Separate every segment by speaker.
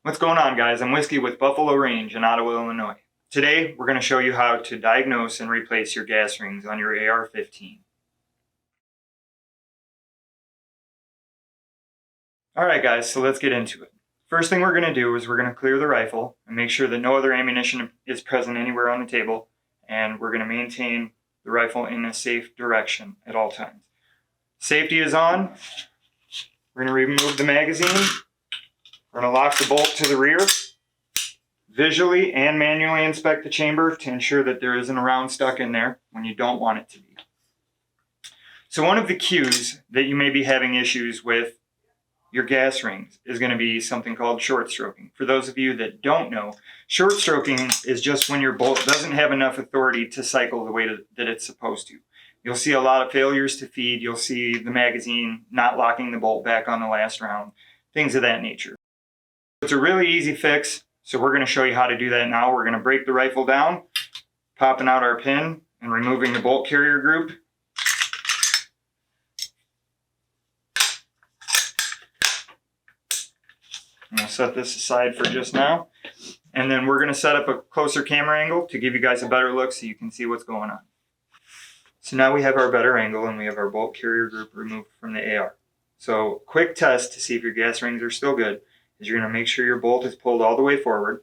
Speaker 1: What's going on, guys? I'm Whiskey with Buffalo Range in Ottawa, Illinois. Today, we're going to show you how to diagnose and replace your gas rings on your AR15. Alright guys, so let's get into it. First thing we're going to do is we're going to clear the rifle and make sure that no other ammunition is present anywhere on the table, and we're going to maintain the rifle in a safe direction at all times. Safety is on. We're going to remove the magazine. We're going to lock the bolt to the rear. Visually and manually inspect the chamber to ensure that there isn't a round stuck in there when you don't want it to be. So one of the cues that you may be having issues with your gas rings is going to be something called short stroking. For those of you that don't know, short stroking is just when your bolt doesn't have enough authority to cycle the way that it's supposed to. You'll see a lot of failures to feed. You'll see the magazine not locking the bolt back on the last round, things of that nature. It's a really easy fix. So we're going to show you how to do that now. We're going to break the rifle down, popping out our pin and removing the bolt carrier group. And we'll set this aside for just now. And then we're going to set up a closer camera angle to give you guys a better look so you can see what's going on. So now we have our better angle and we have our bolt carrier group removed from the AR. So quick test to see if your gas rings are still good is you're going to make sure your bolt is pulled all the way forward.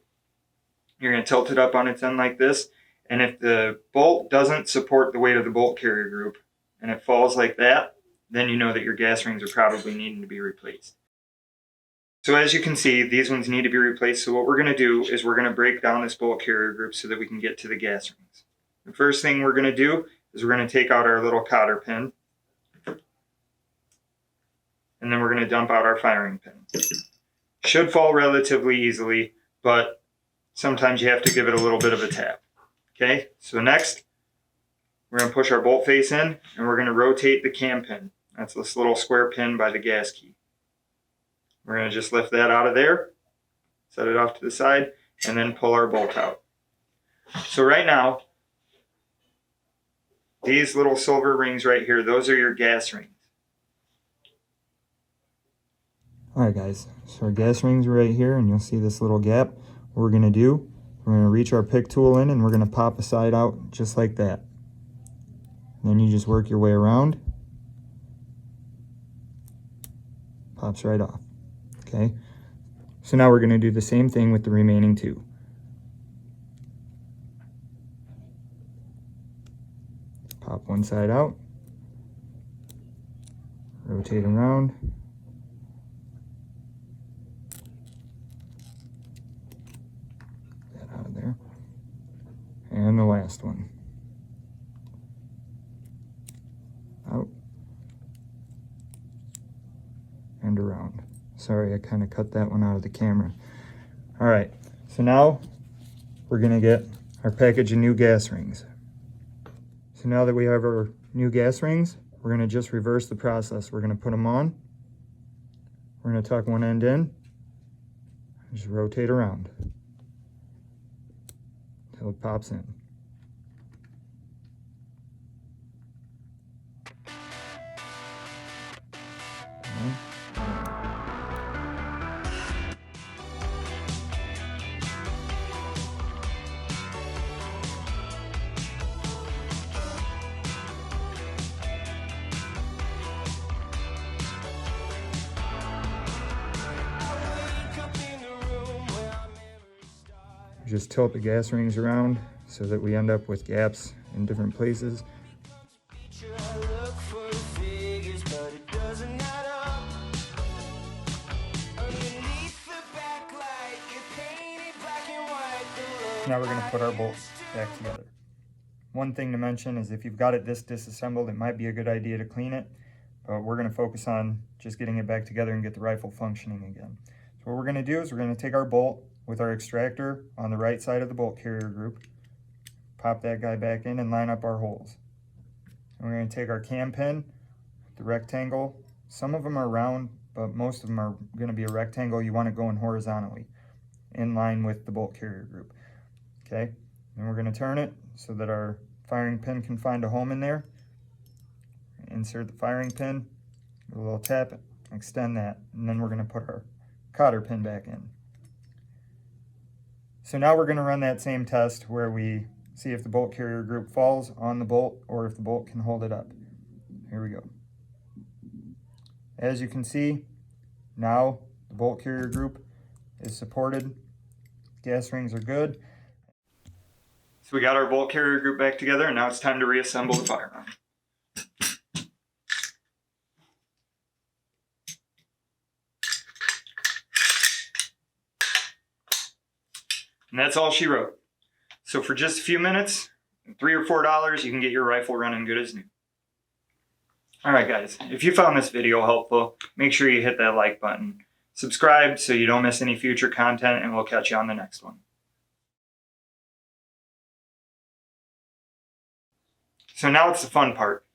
Speaker 1: You're going to tilt it up on its end like this. And if the bolt doesn't support the weight of the bolt carrier group and it falls like that, then you know that your gas rings are probably needing to be replaced. So as you can see, these ones need to be replaced. So what we're going to do is we're going to break down this bolt carrier group so that we can get to the gas rings. The first thing we're going to do is we're going to take out our little cotter pin. And then we're going to dump out our firing pin. Should fall relatively easily, but sometimes you have to give it a little bit of a tap. Okay, so next, we're going to push our bolt face in, and we're going to rotate the cam pin. That's this little square pin by the gas key. We're going to just lift that out of there, set it off to the side, and then pull our bolt out. So right now, these little silver rings right here, those are your gas rings. Alright guys, so our gas rings are right here, and you'll see this little gap. What we're going to do, we're going to reach our pick tool in and we're going to pop a side out just like that. And then you just work your way around. Pops right off. Okay, so now we're going to do the same thing with the remaining two. Pop one side out. Rotate around. And the last one. Out. And around. Sorry, I kind of cut that one out of the camera. Alright, so now we're going to get our package of new gas rings. So now that we have our new gas rings, we're going to just reverse the process. We're going to put them on. We're going to tuck one end in. Just rotate around until it pops in. Just tilt the gas rings around so that we end up with gaps in different places. Now we're going to put our bolts back together. One thing to mention is if you've got it this disassembled, it might be a good idea to clean it, but we're going to focus on just getting it back together and get the rifle functioning again. So what we're going to do is we're going to take our bolt with our extractor on the right side of the bolt carrier group, pop that guy back in and line up our holes. And we're going to take our cam pin, the rectangle. Some of them are round, but most of them are going to be a rectangle. You want it going horizontally in line with the bolt carrier group. Okay, and we're going to turn it so that our firing pin can find a home in there. Insert the firing pin, a little tap, extend that, and then we're going to put our cotter pin back in. So now we're going to run that same test where we see if the bolt carrier group falls on the bolt or if the bolt can hold it up. Here we go. As you can see, now the bolt carrier group is supported. Gas rings are good. So we got our bolt carrier group back together, and now it's time to reassemble the firearm. And that's all she wrote. So for just a few minutes, $3 or $4, you can get your rifle running good as new. Alright guys, if you found this video helpful, make sure you hit that like button. Subscribe so you don't miss any future content, and we'll catch you on the next one. So now it's the fun part.